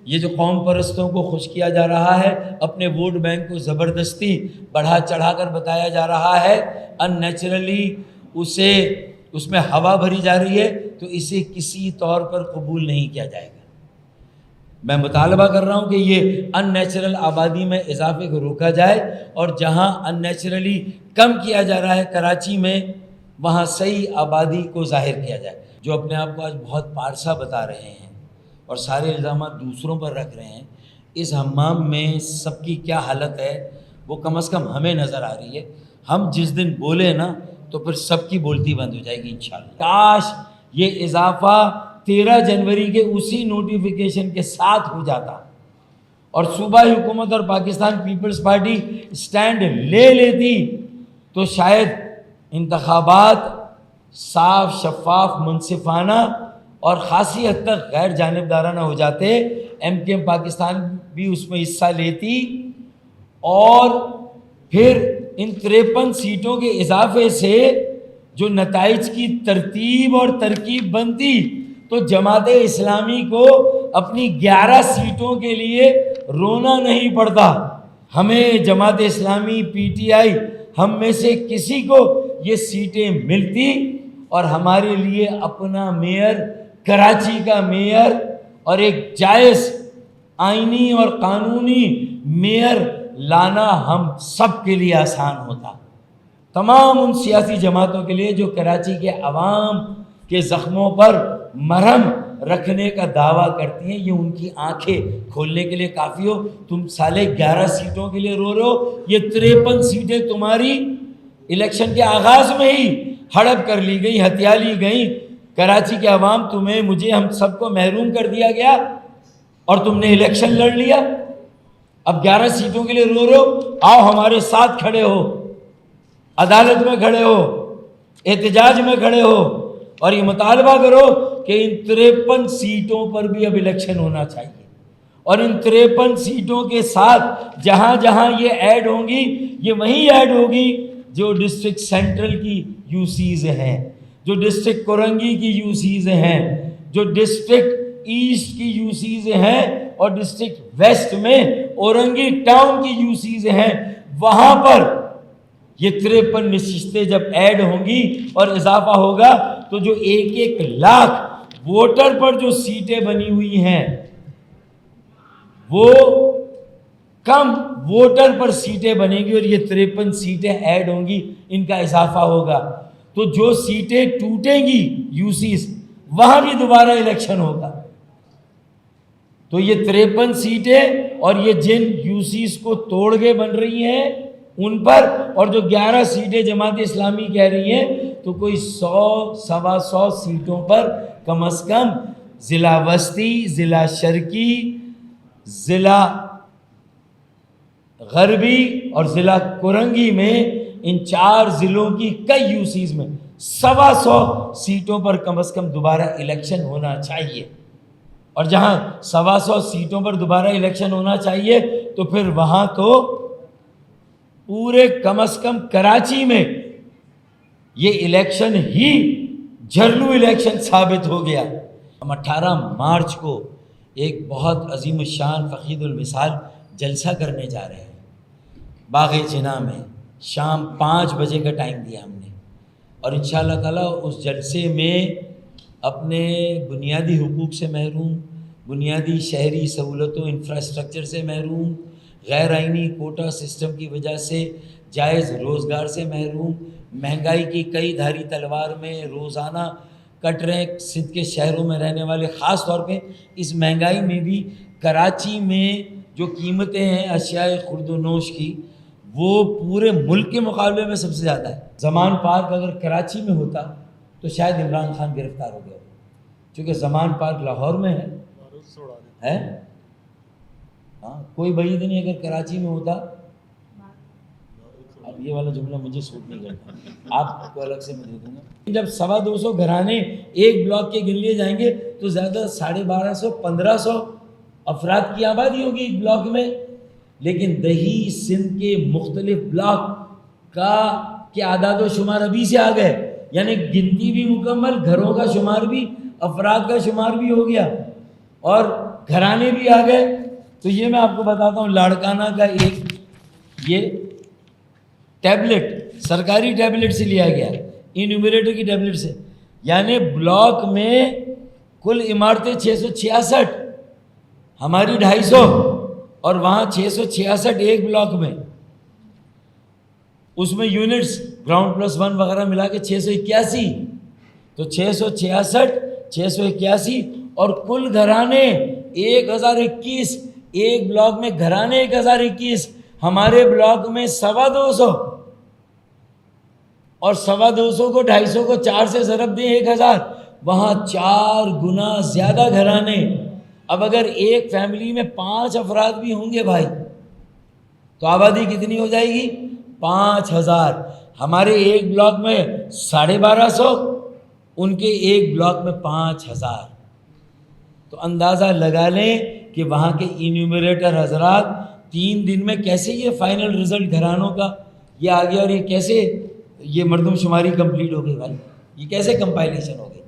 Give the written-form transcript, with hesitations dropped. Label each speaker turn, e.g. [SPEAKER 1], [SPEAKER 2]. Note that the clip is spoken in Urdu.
[SPEAKER 1] یہ جو قوم پرستوں کو خوش کیا جا رہا ہے، اپنے ووٹ بینک کو زبردستی بڑھا چڑھا کر بتایا جا رہا ہے، ان نیچرلی اس میں ہوا بھری جا رہی ہے، تو اسے کسی طور پر قبول نہیں کیا جائے گا۔ میں مطالبہ کر رہا ہوں کہ یہ ان نیچرل آبادی میں اضافے کو روکا جائے، اور جہاں ان نیچرلی کم کیا جا رہا ہے کراچی میں، وہاں صحیح آبادی کو ظاہر کیا جائے۔ جو اپنے آپ کو آج بہت پارسا بتا رہے ہیں اور سارے الزامات دوسروں پر رکھ رہے ہیں، اس حمام میں سب کی کیا حالت ہے وہ کم از کم ہمیں نظر آ رہی ہے۔ ہم جس دن بولے نا تو پھر سب کی بولتی بند ہو جائے گی انشاءاللہ۔ کاش یہ اضافہ 13 جنوری کے اسی نوٹیفیکیشن کے ساتھ ہو جاتا اور صوبائی حکومت اور پاکستان پیپلز پارٹی سٹینڈ لے لیتی، تو شاید انتخابات صاف، شفاف، منصفانہ اور خاصی حد تک غیر جانبدارانہ ہو جاتے۔ ایم کیو ایم پاکستان بھی اس میں حصہ لیتی، اور پھر ان 53 سیٹوں کے اضافے سے جو نتائج کی ترتیب اور ترکیب بنتی، تو جماعت اسلامی کو اپنی 11 سیٹوں کے لیے رونا نہیں پڑتا۔ ہمیں Jamaat Islami, P T I, ہم میں سے کسی کو یہ سیٹیں ملتی اور ہمارے لیے اپنا میئر، کراچی کا میئر، اور ایک جائز آئینی اور قانونی میئر لانا ہم سب کے لیے آسان ہوتا۔ تمام ان سیاسی جماعتوں کے لیے جو کراچی کے عوام کے زخموں پر مرہم رکھنے کا دعویٰ کرتی ہیں، یہ ان کی آنکھیں کھولنے کے لیے کافی ہو۔ تم سالے 11 سیٹوں کے لیے رو رہے ہو، یہ 53 سیٹیں تمہاری الیکشن کے آغاز میں ہی ہڑپ کر لی گئی، ہتھیا لی گئی۔ کراچی کے عوام، تمہیں، مجھے، ہم سب کو محروم کر دیا گیا اور تم نے الیکشن لڑ لیا۔ اب 11 سیٹوں کے لیے رو رہے ہو، آؤ ہمارے ساتھ کھڑے ہو، عدالت میں کھڑے ہو، احتجاج میں کھڑے ہو، اور یہ مطالبہ کرو کہ ان 53 سیٹوں پر بھی اب الیکشن ہونا چاہیے، اور ان 53 سیٹوں کے ساتھ جہاں جہاں یہ ایڈ ہوں گی، یہ وہیں ایڈ ہوگی جو ڈسٹرکٹ سینٹرل کی یو سیز ہیں، جو ڈسٹرکٹ کورنگی کی یو سیز ہیں، جو ڈسٹرکٹ ایسٹ کی یو سیز ہیں، اور ڈسٹرکٹ ویسٹ میں اورنگی ٹاؤن کی یو سیز ہیں۔ وہاں پر یہ 53 نشستیں جب ایڈ ہوں گی اور اضافہ ہوگا، تو جو 1 لاکھ ووٹر پر جو سیٹیں بنی ہوئی ہیں، وہ کم ووٹر پر سیٹیں بنیں گی، اور یہ 53 سیٹیں ایڈ ہوں گی، ان کا اضافہ ہوگا، تو جو سیٹیں ٹوٹیں گی یو سیز، وہاں بھی دوبارہ الیکشن ہوگا۔ تو یہ 53 سیٹیں اور یہ جن یو سیز کو توڑ کے بن رہی ہیں ان پر، اور جو 11 سیٹیں جماعت اسلامی کہہ رہی ہیں، تو کوئی 100 سوا 100 سیٹوں پر کم از کم ضلع وسطی، ضلع شرقی، ضلع غربی اور ضلع کورنگی میں، ان 4 ضلعوں کی کئی یو سیز میں 125 سیٹوں پر کم از کم دوبارہ الیکشن ہونا چاہیے۔ اور جہاں 125 سیٹوں پر دوبارہ الیکشن ہونا چاہیے، تو پھر وہاں تو پورے کم از کم کراچی میں یہ الیکشن ہی جھرلو الیکشن ثابت ہو گیا۔ ہم 18 مارچ کو ایک بہت عظیم الشان، فخید المثال جلسہ کرنے جا رہے ہیں باغ جناح میں، شام 5 بجے کا ٹائم دیا ہم نے، اور انشاءاللہ تعالیٰ اس جلسے میں اپنے بنیادی حقوق سے محروم، بنیادی شہری سہولتوں، انفراسٹرکچر سے محروم، غیر آئینی کوٹا سسٹم کی وجہ سے جائز روزگار سے محروم، مہنگائی کی کئی دھاری تلوار میں روزانہ کٹ رہے سندھ کے شہروں میں رہنے والے، خاص طور پہ اس مہنگائی میں بھی کراچی میں جو قیمتیں ہیں اشیاء خورد و نوش کی، وہ پورے ملک کے مقابلے میں سب سے زیادہ ہے۔ زمان پارک اگر کراچی میں ہوتا تو شاید عمران خان گرفتار ہو گیا، چونکہ زمان پارک لاہور میں ہے۔ ہاں، کوئی بعید نہیں اگر کراچی میں ہوتا۔ اب یہ والا جملہ مجھے سوٹ نہیں کرتا، آپ کو الگ سے میں دے دوں گا۔ جب 250 گھرانے ایک بلاک کے گن لیے جائیں گے تو زیادہ 1250 1500 افراد کی آبادی ہوگی ایک بلاک میں، لیکن دہی سندھ کے مختلف بلاک کے اعداد و شمار ابھی سے آ گئے، یعنی گنتی بھی مکمل، گھروں کا شمار بھی، افراد کا شمار بھی ہو گیا، اور گھرانے بھی آ گئے. تو یہ میں آپ کو بتاتا ہوں لاڑکانہ کا ایک یہ ٹیبلٹ سرکاری ٹیبلٹ سے لیا گیا, انیومریٹر کی ٹیبلٹ سے. یعنی بلاک میں کل عمارتیں 666, ہماری 250 اور وہاں 666 ایک بلاک میں. اس میں یونٹس گراؤنڈ پلس 1 وغیرہ ملا کے 681. تو 666 681 اور کل گھرانے 1021. ایک بلاک میں گھرانے 1021. ہمارے بلاک میں 250 اور 250 کو 250 کو 4 سے ضرب دیں 1000, وہاں 4 گنا زیادہ گھرانے. اب اگر ایک فیملی میں 5 افراد بھی ہوں گے بھائی تو آبادی کتنی ہو جائے گی؟ 5000. ہمارے ایک بلاک میں 1250, ان کے ایک بلاک میں 5000. تو اندازہ لگا لیں کہ وہاں کے انیومریٹر حضرات 3 دن میں کیسے یہ فائنل رزلٹ گھرانوں کا یہ آ گیا, اور یہ کیسے یہ مردم شماری کمپلیٹ ہو گئی بھائی, یہ کیسے کمپائلیشن ہو گئی.